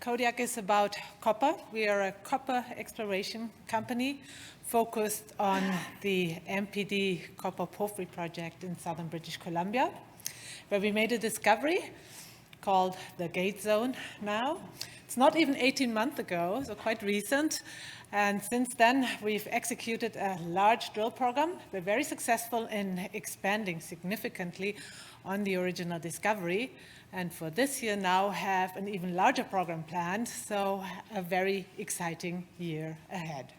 Kodiak is about copper. We are a copper exploration company focused on the MPD copper porphyry project in southern British Columbia, where we made a discovery called the Gate Zone now. It's not even 18 months ago, so quite recent. And since then, we've executed a large drill program. We're very successful in expanding significantly on the original discovery. And for this year now have an even larger program planned, so a very exciting year ahead.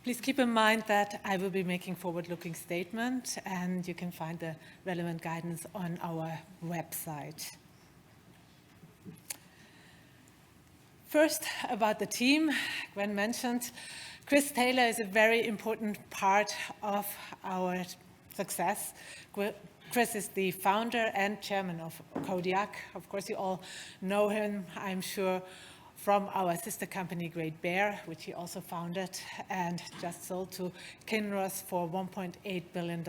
Please keep in mind that I will be making forward-looking statements, and you can find the relevant guidance on our website. First, about the team. Gwen mentioned, Chris Taylor is a very important part of our success. Chris is the founder and chairman of Kodiak. Of course, you all know him, I'm sure, from our sister company, Great Bear, which he also founded and just sold to Kinross for $1.8 billion.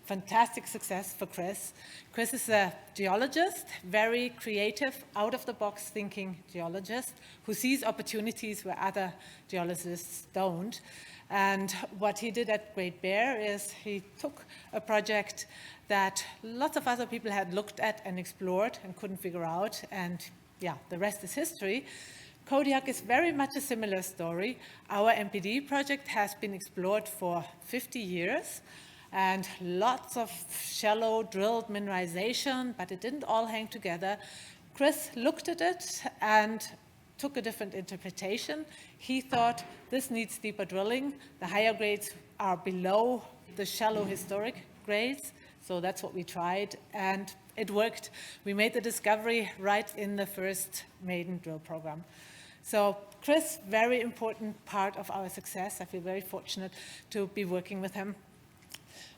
Fantastic success for Chris. Chris is a geologist, very creative, out-of-the-box thinking geologist who sees opportunities where other geologists don't. And what he did at Great Bear is he took a project that lots of other people had looked at and explored and couldn't figure out, and yeah, the rest is history. Kodiak is very much a similar story. Our MPD project has been explored for 50 years and lots of shallow drilled mineralization, but it didn't all hang together. Chris looked at it and took a different interpretation. He thought this needs deeper drilling. The higher grades are below the shallow historic grades, so that's what we tried, and it worked. We made the discovery right in the first maiden drill program. So Chris, very important part of our success. I feel very fortunate to be working with him.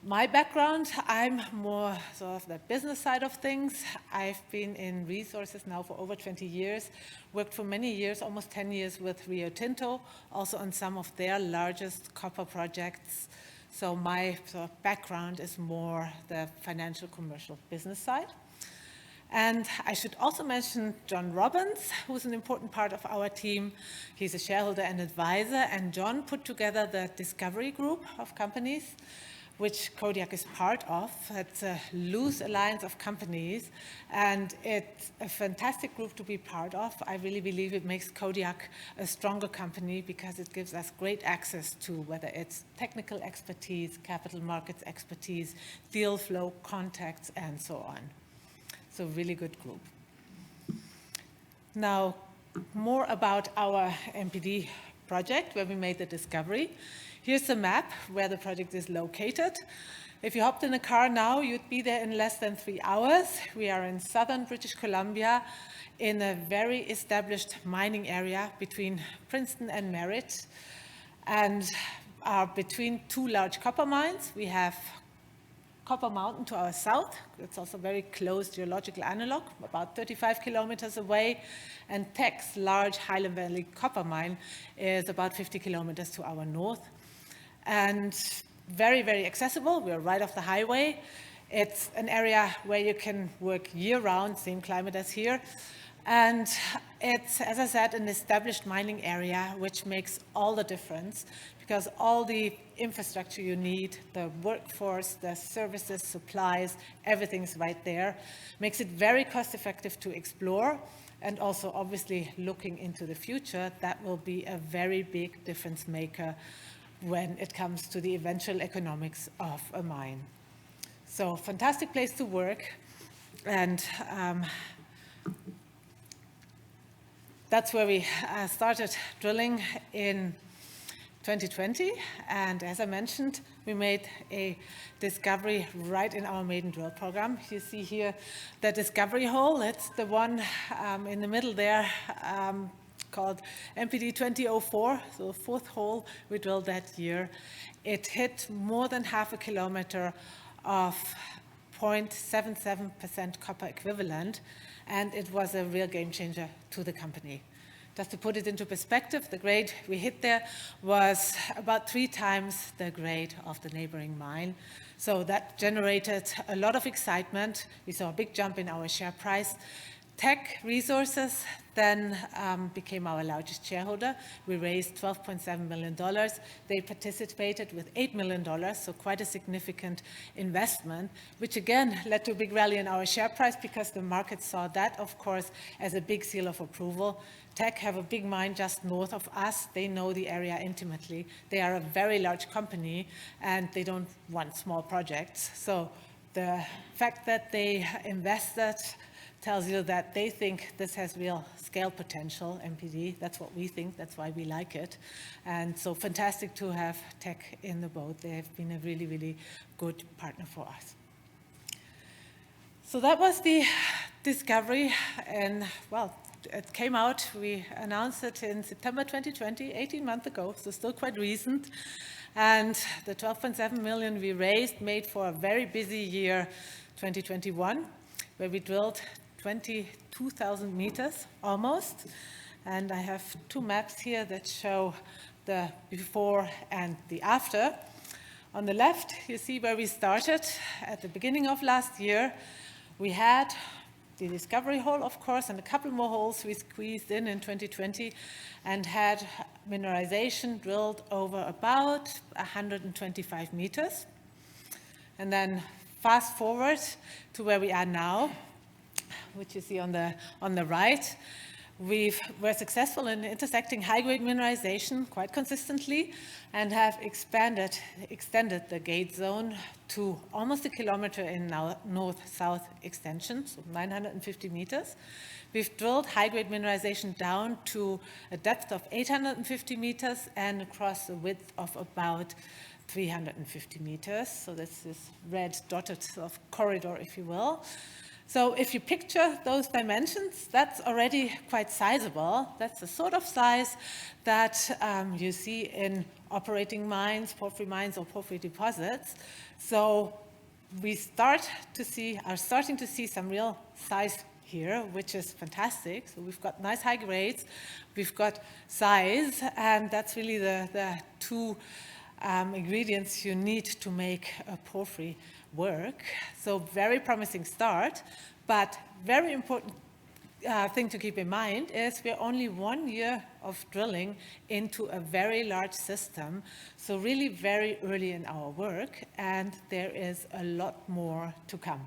My background, I'm more sort of the business side of things. I've been in resources now for over 20 years, worked for many years, almost 10 years with Rio Tinto, also on some of their largest copper projects. So my sort of background is more the financial, commercial business side. And I should also mention John Robbins, who's an important part of our team. He's a shareholder and advisor, and John put together the discovery group of companies, which Kodiak is part of. It's a loose alliance of companies, and it's a fantastic group to be part of. I really believe it makes Kodiak a stronger company because it gives us great access to whether it's technical expertise, capital markets expertise, deal flow, contacts, and so on. So really good group. Now, more about our MPD project where we made the discovery. Here's a map where the project is located. If you hopped in a car now, you'd be there in less than 3 hours. We are in southern British Columbia in a very established mining area between Princeton and Merritt, and are between two large copper mines. We have Copper Mountain to our south. It's also a very close geological analog, about 35 kilometers away. And Teck's large Highland Valley copper mine is about 50 kilometers to our north. And very, very accessible. We're right off the highway. It's an area where you can work year-round, same climate as here. And it's, as I said, an established mining area, which makes all the difference because all the infrastructure you need, the workforce, the services, supplies, everything's right there. Makes it very cost-effective to explore, and also obviously looking into the future, that will be a very big difference maker when it comes to the eventual economics of a mine. So fantastic place to work, and that's where we started drilling in 2020, and as I mentioned, we made a discovery right in our maiden drill program. You see here the discovery hole. It's the one in the middle there called MPD 2004, so the fourth hole we drilled that year. It hit more than half a kilometer of 0.77% copper equivalent, and it was a real game changer to the company. Just to put it into perspective, the grade we hit there was about 3 times the grade of the neighboring mine. So that generated a lot of excitement. We saw a big jump in our share price. Teck Resources then became our largest shareholder. We raised $12.7 million. They participated with $8 million, so quite a significant investment, which again led to a big rally in our share price because the market saw that, of course, as a big seal of approval. Teck have a big mine just north of us. They know the area intimately. They are a very large company, and they don't want small projects. So the fact that they invested tells you that they think this has real scale potential, MPD. That's what we think. That's why we like it. And so fantastic to have Teck in the boat. They have been a really, really good partner for us. So that was the discovery. And, well, it came out. We announced it in September 2020, 18 months ago, so still quite recent. And the $12.7 million we raised made for a very busy year, 2021, where we drilled 22,000 meters almost. And I have 2 maps here that show the before and the after. On the left, you see where we started at the beginning of last year. We had the discovery hole, of course, and a couple more holes we squeezed in 2020 and had mineralization drilled over about 125 meters. And then fast forward to where we are now, which you see on the right. We're successful in intersecting high-grade mineralization quite consistently and have extended the gate zone to almost a kilometer in north-south extension, so 950 meters. We've drilled high-grade mineralization down to a depth of 850 meters and across a width of about 350 meters. So this is red dotted sort of corridor, if you will. So if you picture those dimensions, that's already quite sizable. That's the sort of size that you see in operating mines, porphyry mines, or porphyry deposits. So we are starting to see some real size here, which is fantastic. So we've got nice high grades, we've got size, and that's really the 2 ingredients you need to make a porphyry work. So very promising start, but very important thing to keep in mind is we're only 1 year of drilling into a very large system, so really very early in our work, and there is a lot more to come,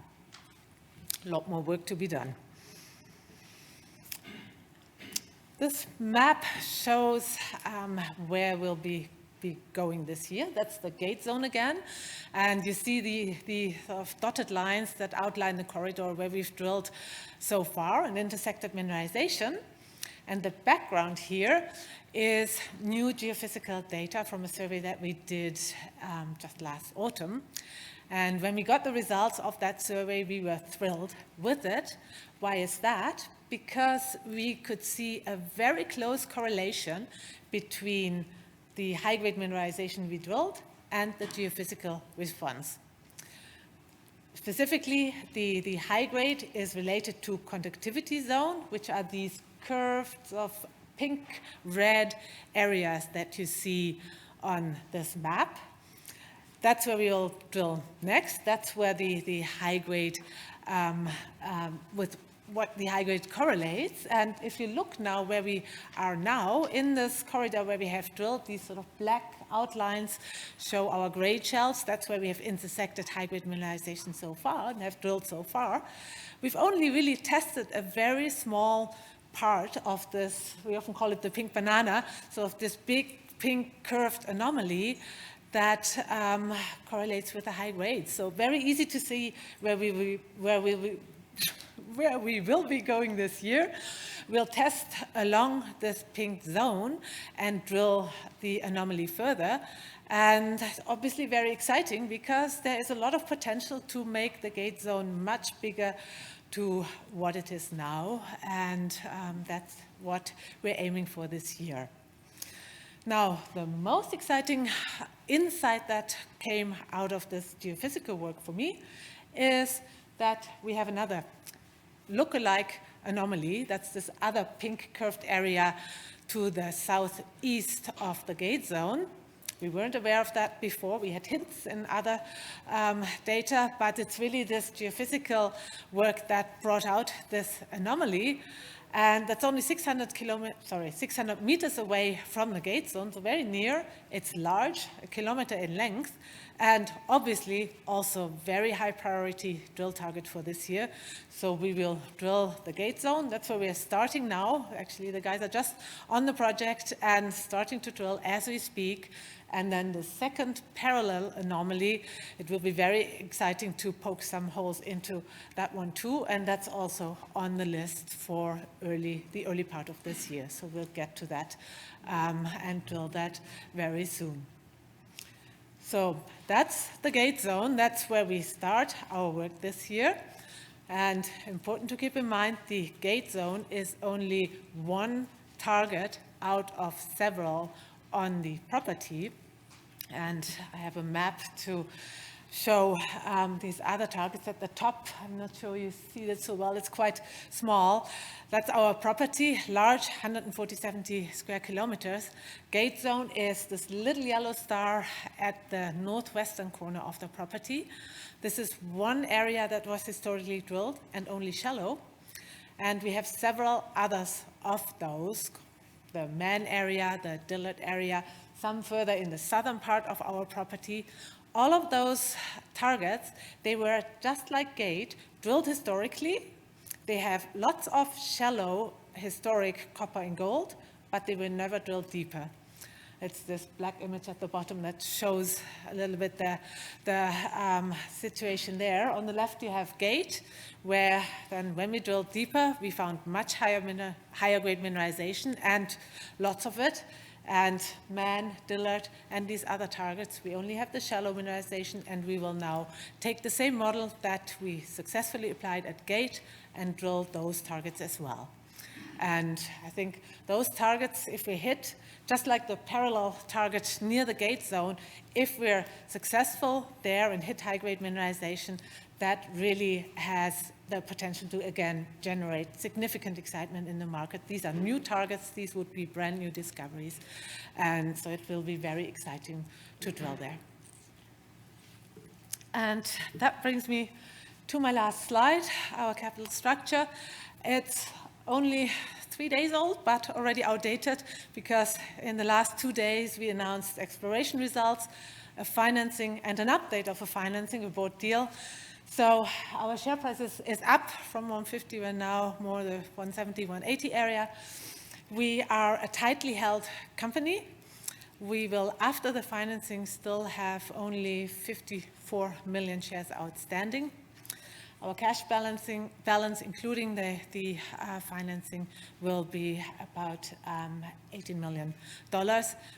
a lot more work to be done. This map shows where we'll be going this year. That's the gate zone again. And you see the sort of dotted lines that outline the corridor where we've drilled so far and intersected mineralization. And the background here is new geophysical data from a survey that we did just last autumn. And when we got the results of that survey, we were thrilled with it. Why is that? Because we could see a very close correlation between the high-grade mineralization we drilled and the geophysical response. Specifically, the high grade is related to conductivity zone, which are these curved of pink-red areas that you see on this map. That's where we'll drill next. That's where the high grade, with what the high grade correlates. And if you look now where we are now, in this corridor where we have drilled, these sort of black outlines show our grade shells. That's where we have intersected high grade mineralization so far and have drilled so far. We've only really tested a very small part of this, we often call it the pink banana, so of this big pink curved anomaly that correlates with the high grade. So very easy to see where we will be going this year. We'll test along this pink zone and drill the anomaly further. And that's obviously very exciting because there is a lot of potential to make the gate zone much bigger to what it is now. And that's what we're aiming for this year. Now, the most exciting insight that came out of this geophysical work for me is that we have another lookalike Anomaly. That's this other pink curved area to the southeast of the gate zone. We weren't aware of that before. We had hints in other data, but it's really this geophysical work that brought out this anomaly. And that's only 600 meters away from the gate zone, so very near. It's large, 1 kilometer in length, and obviously also very high priority drill target for this year. So we will drill the gate zone. That's where we are starting now. Actually, the guys are just on the project and starting to drill as we speak. And then the second parallel anomaly, it will be very exciting to poke some holes into that one too, and that's also on the list for the early part of this year. So we'll get to that and drill that very soon. So that's the gate zone. That's where we start our work this year. And important to keep in mind, the gate zone is only one target out of several on the property. And I have a map to show these other targets at the top. I'm not sure you see it so well. It's quite small. That's our property, large, 140-170 square kilometers. Gate zone is this little yellow star at the northwestern corner of the property. This is one area that was historically drilled and only shallow. And we have several others of those, the Man area, the Dillard area, some further in the southern part of our property. All of those targets, they were just like Gate, drilled historically. They have lots of shallow historic copper and gold, but they were never drilled deeper. It's this black image at the bottom that shows a little bit the situation there. On the left, you have Gate, where then when we drilled deeper, we found much higher grade mineralization and lots of it. And Man, Dillard, and these other targets, we only have the shallow mineralization, and we will now take the same model that we successfully applied at Gate and drill those targets as well. And I think those targets, if we hit, just like the parallel target near the gate zone, if we're successful there and hit high-grade mineralization, that really has the potential to, again, generate significant excitement in the market. These are new targets. These would be brand new discoveries. And so it will be very exciting to drill there. And that brings me to my last slide, our capital structure. It's only 3 days old, but already outdated, because in the last 2 days we announced exploration results, a financing, and an update of a financing, a board deal. So our share price is up from 150, we're now more the 170, 180 area. We are a tightly held company. We will, after the financing, still have only 54 million shares outstanding. Our cash balance, including the financing, will be about $18 million.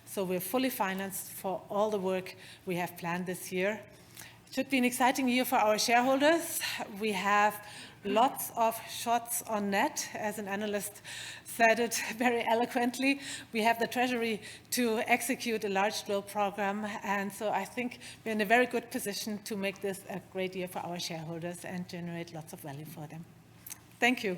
So we're fully financed for all the work we have planned this year. It should be an exciting year for our shareholders. We have lots of shots on net, as an analyst said it very eloquently. We have the treasury to execute a large drill program, and so I think we're in a very good position to make this a great year for our shareholders and generate lots of value for them. Thank you.